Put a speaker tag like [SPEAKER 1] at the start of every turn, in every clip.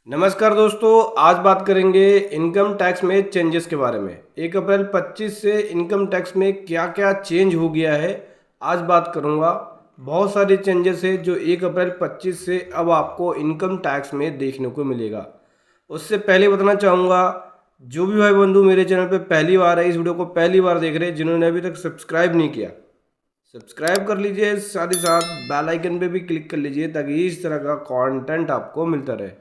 [SPEAKER 1] नमस्कार दोस्तों, आज बात करेंगे इनकम टैक्स में चेंजेस के बारे में। 1 अप्रैल 25 से इनकम टैक्स में क्या क्या चेंज हो गया है आज बात करूंगा। बहुत सारे चेंजेस है जो 1 अप्रैल 25 से अब आपको इनकम टैक्स में देखने को मिलेगा। उससे पहले बताना चाहूँगा, जो भी भाई बंधु मेरे चैनल पे पहली बार है, इस वीडियो को पहली बार देख रहे हैं, जिन्होंने अभी तक सब्सक्राइब नहीं किया सब्सक्राइब कर लीजिए, साथ ही साथ बेल आइकन पे भी क्लिक कर लीजिए ताकि इस तरह का कंटेंट आपको मिलता रहे।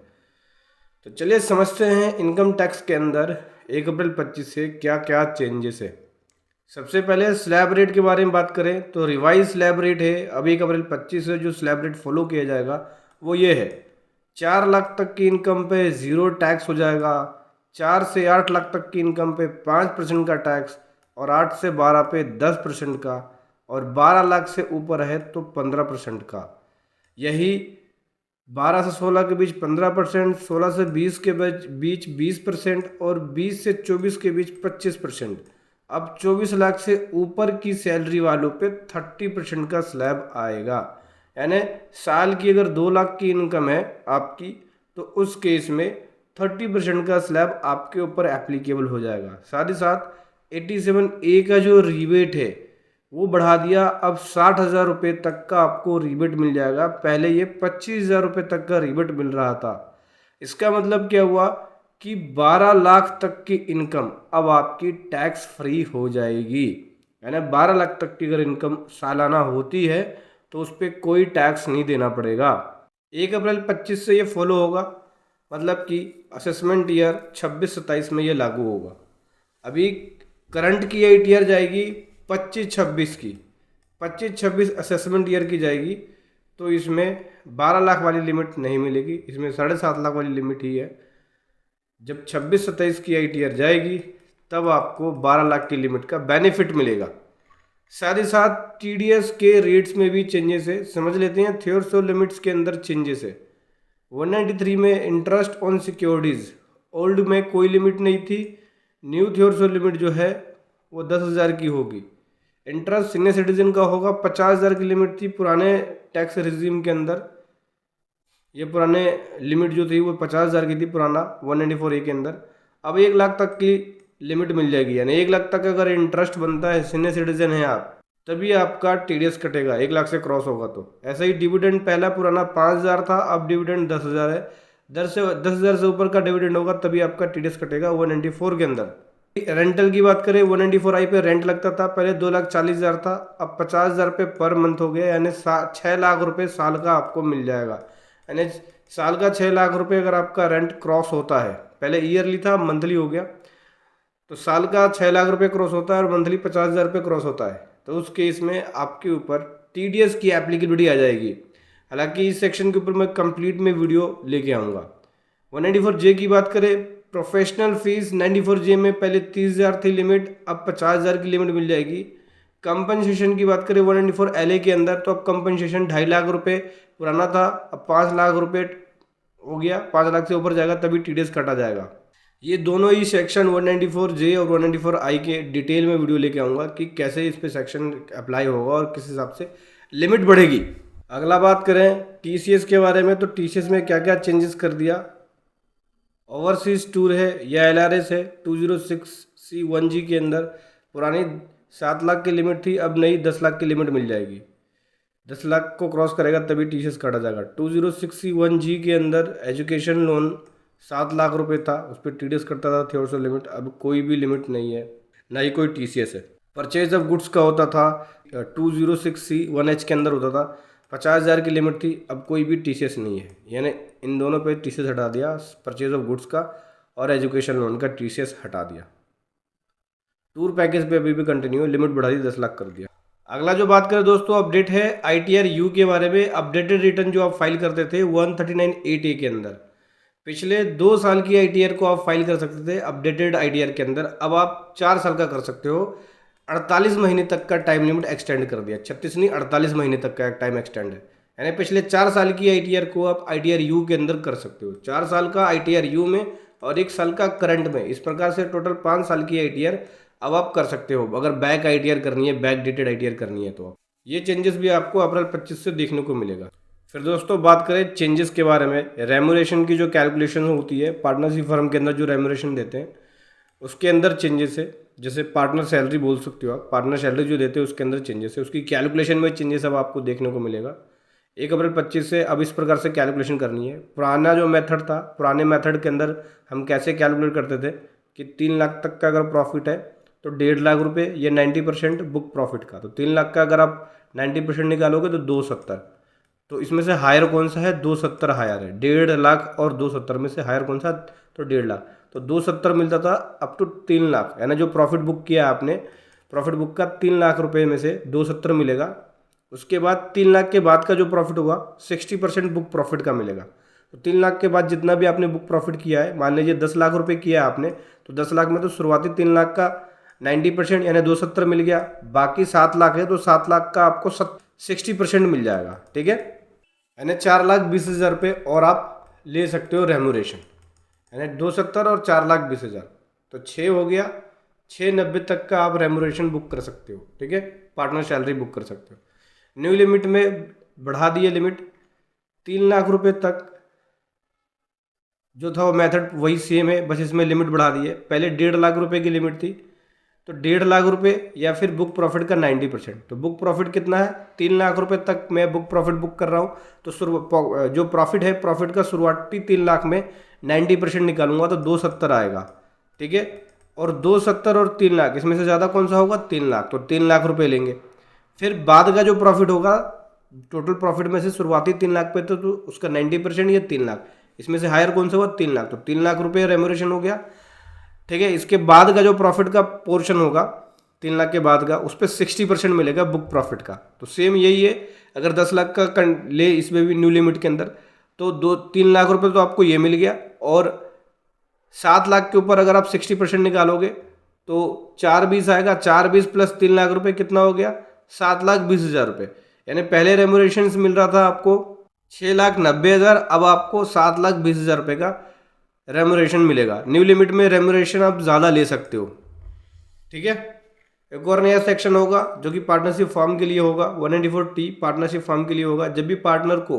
[SPEAKER 1] तो चलिए समझते हैं इनकम टैक्स के अंदर 1 अप्रैल 25 से क्या क्या चेंजेस है। सबसे पहले स्लैब रेट के बारे में बात करें तो रिवाइज स्लैब रेट है। अब 1 अप्रैल 25 से जो स्लैब रेट फॉलो किया जाएगा वो ये है। 4 लाख तक की इनकम पे ज़ीरो टैक्स हो जाएगा। 4 से 8 लाख तक की इनकम पे 5% का टैक्स, और 8 से 12 पे 10% का, और 12 लाख से ऊपर है तो 15% का। यही 12 से 16 के बीच 15%, 16 से 20 के बीच 20%, और 20 से 24 के बीच 25%। अब 24 लाख से ऊपर की सैलरी वालों पे 30% का स्लैब आएगा। यानी साल की अगर 2 लाख की इनकम है आपकी, तो उस केस में 30% का स्लैब आपके ऊपर एप्लीकेबल हो जाएगा। साथ ही साथ 87A का जो रिबेट है वो बढ़ा दिया। अब 60,000 रुपये तक का आपको रिबेट मिल जाएगा। पहले ये 25,000 रुपये तक का रिबेट मिल रहा था। इसका मतलब क्या हुआ कि 12 लाख तक की इनकम अब आपकी टैक्स फ्री हो जाएगी। यानी 12 लाख तक की अगर इनकम सालाना होती है तो उस पर कोई टैक्स नहीं देना पड़ेगा। 1 अप्रैल 25 से ये फॉलो होगा, मतलब कि असेसमेंट ईयर 26-27 में ये लागू होगा। अभी करंट की ITR जाएगी 25-26 की, 25-26 असेसमेंट ईयर की जाएगी, तो इसमें 12 लाख वाली लिमिट नहीं मिलेगी, इसमें 7.5 लाख वाली लिमिट ही है। जब 26-27 की ITR जाएगी तब आपको 12 लाख की लिमिट का बेनिफिट मिलेगा। साथ ही साथ TDS के रेट्स में भी चेंजेस है। समझ लेते हैं थ्योरसो लिमिट्स के अंदर चेंजेस है। 193 में इंटरेस्ट ऑन सिक्योरिटीज़, ओल्ड में कोई लिमिट नहीं थी। न्यू थ्योरसो लिमिट जो है वो 10,000 की होगी। इंटरेस्ट सीनियर सिटीजन का होगा 50,000 की लिमिट थी पुराने टैक्स रिजीम के अंदर। ये पुराने लिमिट जो थी वो 50,000 की थी पुराना 194A के अंदर। अब 1 लाख तक की लिमिट मिल जाएगी। यानी 1 लाख तक अगर इंटरेस्ट बनता है, सीनियर सिटीजन है आप, तभी आपका TDS कटेगा 1 लाख से क्रॉस होगा तो। ऐसा ही डिविडेंड पहला पुराना 5,000 था, अब डिविडेंड 10,000 है। 10,000 से ऊपर का डिविडेंड होगा तभी आपका TDS कटेगा 194 के अंदर। रेंटल की बात करें 194I पे रेंट लगता था, पहले 2,40,000 था, अब 50,000 पे पर मंथ हो गया। यानी 6 लाख रुपए साल का आपको मिल जाएगा। यानी साल का 6 लाख रुपए अगर आपका रेंट क्रॉस होता है, पहले ईयरली था मंथली हो गया, तो साल का 6 लाख रुपए क्रॉस होता है और मंथली 50,000 रुपये क्रॉस होता है, तो उस केस में आपके ऊपर TDS की एप्लीकेबिलिटी आ जाएगी। हालांकि इस सेक्शन के ऊपर मैं कंप्लीट में वीडियो लेके आऊँगा। 194J की बात करें, प्रोफेशनल फीस 94J में पहले 30,000 थी लिमिट, अब 50,000 की लिमिट मिल जाएगी। कंपनसेशन की बात करें 194LA के अंदर, तो अब कंपनसेशन 2.5 लाख रुपए पुराना था, अब 5 लाख रुपए हो गया। 5 लाख से ऊपर जाएगा तभी TDS कटा जाएगा। ये दोनों ही सेक्शन 194J और 194I के डिटेल में वीडियो लेके आऊँगा कि कैसे इस पे सेक्शन अप्लाई होगा और किस हिसाब से लिमिट बढ़ेगी। अगला बात करें TCS के बारे में, तो TCS में क्या क्या चेंजेस कर दिया। ओवरसीज टूर है या LRS है 206C1G के अंदर, पुरानी 7 लाख की लिमिट थी, अब नई 10 लाख की लिमिट मिल जाएगी। 10 लाख को क्रॉस करेगा तभी TCS काटा जाएगा। 206C1G के अंदर एजुकेशन लोन 7 लाख रुपए था, उस पर TDS कटता था थ्योरसो लिमिट, अब कोई भी लिमिट नहीं है, ना ही कोई TCS है। परचेज ऑफ गुड्स का होता था 206C1H के अंदर होता था, 50,000 की लिमिट थी, अब कोई भी TCS नहीं है। यानी इन दोनों पे TCS हटा दिया, परचेज ऑफ गुड्स का और एजुकेशन लोन का TCS हटा दिया। टूर पैकेज पे अभी भी कंटिन्यू, लिमिट बढ़ा दी 10 लाख कर दिया। अगला जो बात करें दोस्तों अपडेट है ITR U के बारे में। अपडेटेड रिटर्न जो आप फाइल करते थे 139(8)A के अंदर, पिछले 2 साल की ITR को आप फाइल कर सकते थे अपडेटेड ITR के अंदर, अब आप 4 साल का कर सकते हो। 48 महीने तक का टाइम लिमिट एक्सटेंड कर दिया, 36 नहीं 48 महीने तक का टाइम एक्सटेंड है। यानी पिछले 4 साल की ITR को आप ITR U के अंदर कर सकते हो। 4 साल का ITR U में और 1 साल का करंट में, इस प्रकार से टोटल 5 साल की ITR अब आप कर सकते हो। अगर बैक ITR करनी है, बैक डेटेड ITR करनी है, तो ये चेंजेस भी आपको अप्रैल 25 से देखने को मिलेगा। फिर दोस्तों बात करें चेंजेस के बारे में, रेम्यूनरेशन की जो कैलकुलेशन होती है पार्टनरशिप फर्म के अंदर जो रेम्यूनरेशन देते हैं उसके अंदर चेंजेस है। जैसे पार्टनर सैलरी बोल सकते हो आप, पार्टनर सैलरी जो देते हैं उसके अंदर चेंजेस है, उसकी कैलकुलेशन में चेंजेस अब आपको देखने को मिलेगा 1 अप्रैल 25 से। अब इस प्रकार से कैलकुलेशन करनी है। पुराना जो मेथड था, पुराने मेथड के अंदर हम कैसे कैलकुलेट करते थे कि 3 लाख तक का अगर प्रॉफिट है तो 1.5 लाख रुपये या 90% बुक प्रॉफिट का, तो 3 लाख का अगर आप 90% निकालोगे तो 270। तो इसमें से हायर कौन सा है? 270 हायर है। 1.5 लाख और 270 में से हायर कौन सा? तो 1.5 लाख। तो 270 मिलता था अप टू 3 लाख, यानी जो प्रॉफिट बुक किया आपने, प्रॉफिट बुक का 3 लाख रुपए में से 270 मिलेगा। उसके बाद 3 लाख के बाद का जो प्रॉफिट होगा 60% बुक प्रॉफिट का मिलेगा। तो 3 लाख के बाद जितना भी आपने बुक प्रॉफिट किया है, मान लीजिए 10 लाख रुपए किया है आपने, तो 10 लाख में तो शुरुआती 3 लाख का 90% यानी 270 मिल गया। बाकी 7 लाख है तो 7 लाख का आपको 60% मिल जाएगा। ठीक है, यानी 4,20,000 रुपये और आप ले सकते हो रेम्यूनरेशन, यानी 270 और 4,20,000, तो 6 हो गया। 690 तक का आप रेम्यूनरेशन बुक कर सकते हो। ठीक है, पार्टनर सैलरी बुक कर सकते हो। न्यू लिमिट में बढ़ा दिए लिमिट 3 लाख रुपए तक। जो था वो मेथड वही सेम है, बस इसमें लिमिट बढ़ा दी है। पहले 1.5 लाख रुपए की लिमिट थी, तो 1.5 लाख रुपए या फिर बुक प्रॉफिट का 90%। तो बुक प्रॉफिट कितना है? 3 लाख रुपए तक मैं बुक प्रॉफिट बुक कर रहा हूँ, तो जो प्रॉफिट है, प्रॉफिट का शुरुआती 3 लाख में 90% निकालूंगा तो 270 आएगा। ठीक है, और 270 और 3 लाख, इसमें से ज़्यादा कौन सा होगा? 3 लाख, तो 3 लाख रुपए लेंगे। फिर बाद का जो प्रॉफिट होगा, टोटल प्रॉफिट में से शुरुआती 3 लाख पे तो उसका 90% या 3 लाख, इसमें से हायर कौन सा हुआ? 3 लाख, तो 3 लाख रुपए रेम्यूनरेशन हो गया। ठीक है, इसके बाद का जो प्रॉफिट का पोर्शन होगा 3 लाख के बाद का, उस पर 60% मिलेगा बुक प्रॉफिट का। तो सेम यही है, अगर 10 लाख का ले इसमें भी न्यू लिमिट के अंदर, तो 3 लाख रुपए तो आपको ये मिल गया, और 7 लाख के ऊपर अगर आप 60% निकालोगे तो 420 आएगा। 420 प्लस 3 लाख रुपए कितना हो गया? 7,20,000 रुपये। यानी पहले रेम्यूनरेशन मिल रहा था आपको 6,90,000, अब आपको 7,20,000 रुपये का रेम्यूनरेशन मिलेगा। न्यू लिमिट में रेम्यूनरेशन आप ज़्यादा ले सकते हो। ठीक है, एक और नया सेक्शन होगा जो कि पार्टनरशिप फॉर्म के लिए होगा, 194T पार्टनरशिप फॉर्म के लिए होगा। जब भी पार्टनर को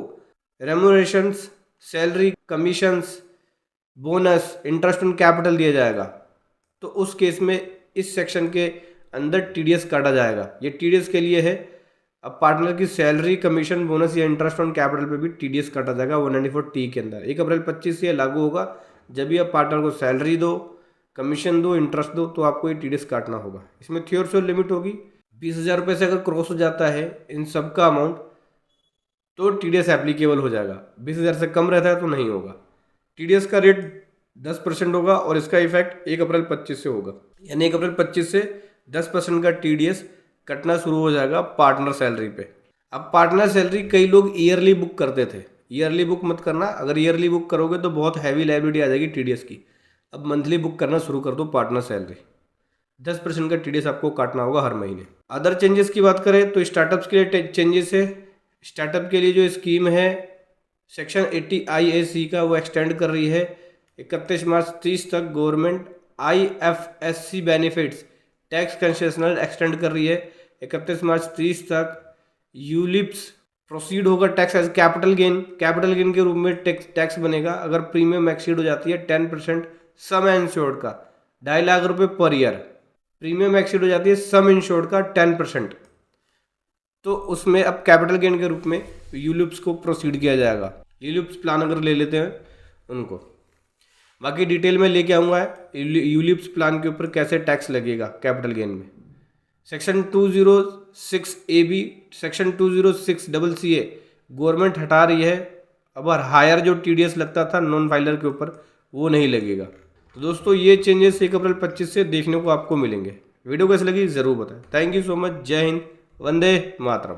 [SPEAKER 1] remunerations, salary, commissions, bonus, interest on capital दिया जाएगा, तो उस केस में इस सेक्शन के अंदर टीडीएस काटा जाएगा। ये टीडीएस के लिए है। अब पार्टनर की सैलरी, कमीशन, बोनस या इंटरेस्ट ऑन कैपिटल पे भी टीडीएस काटा जाएगा 194T के अंदर। 1 अप्रैल 25 से लागू होगा। जब भी आप पार्टनर को सैलरी दो, कमीशन दो, इंटरेस्ट दो, तो आपको ये टीडीएस काटना होगा। इसमें थ्योरशोल लिमिट होगी 20,000 रुपये से अगर क्रॉस हो जाता है इन सब का अमाउंट, तो टीडीएस एप्लीकेबल हो जाएगा। 20,000 से कम रहता है तो नहीं होगा। टीडीएस का रेट 10% होगा और इसका इफेक्ट 1 अप्रैल 25 से होगा, यानी 1 अप्रैल 25 से 10% का टीडीएस कटना शुरू हो जाएगा पार्टनर सैलरी पे। अब पार्टनर सैलरी कई लोग ईयरली बुक करते थे, ईयरली बुक मत करना। अगर ईयरली बुक करोगे तो बहुत हैवी लायबिलिटी आ जाएगी टीडीएस की। अब मंथली बुक करना शुरू कर दो पार्टनर सैलरी। 10% का टीडीएस आपको काटना होगा हर महीने। अदर चेंजेस की बात करें तो स्टार्टअप्स के लिए चेंजेस है। स्टार्टअप के लिए जो स्कीम है सेक्शन 80 IAC का, वो एक्सटेंड कर रही है 31 मार्च 30 तक। Government IFSC benefits tax concessional extend कर रही है 31 मार्च 30 तक। यूलिप्स प्रोसीड होगा tax as capital gain, capital gain के रूप में टैक्स बनेगा अगर प्रीमियम एक्सीड हो जाती है 10% सम इंश्योर्ड का 2.5 लाख रुपए पर ईयर। प्रीमियम एक्सीड हो जाती है सम इंश्योर्ड का 10%, तो उसमें अब कैपिटल गेन के रूप में यूलिप्स को प्रोसीड किया जाएगा। यूलिप्स प्लान अगर ले लेते हैं उनको, बाकी डिटेल में लेके आऊँगा यूलिप्स प्लान के ऊपर कैसे टैक्स लगेगा कैपिटल गेन में। Section 206AB, section 206CA government हटा रही है। अब हायर जो टीडीएस लगता था नॉन फाइलर के ऊपर, वो नहीं लगेगा। तो दोस्तों ये चेंजेस 1 अप्रैल 25 से देखने को आपको मिलेंगे। वीडियो कैसी लगी ज़रूर बताएं। Thank you so much. जय हिंद, वंदे मातरम।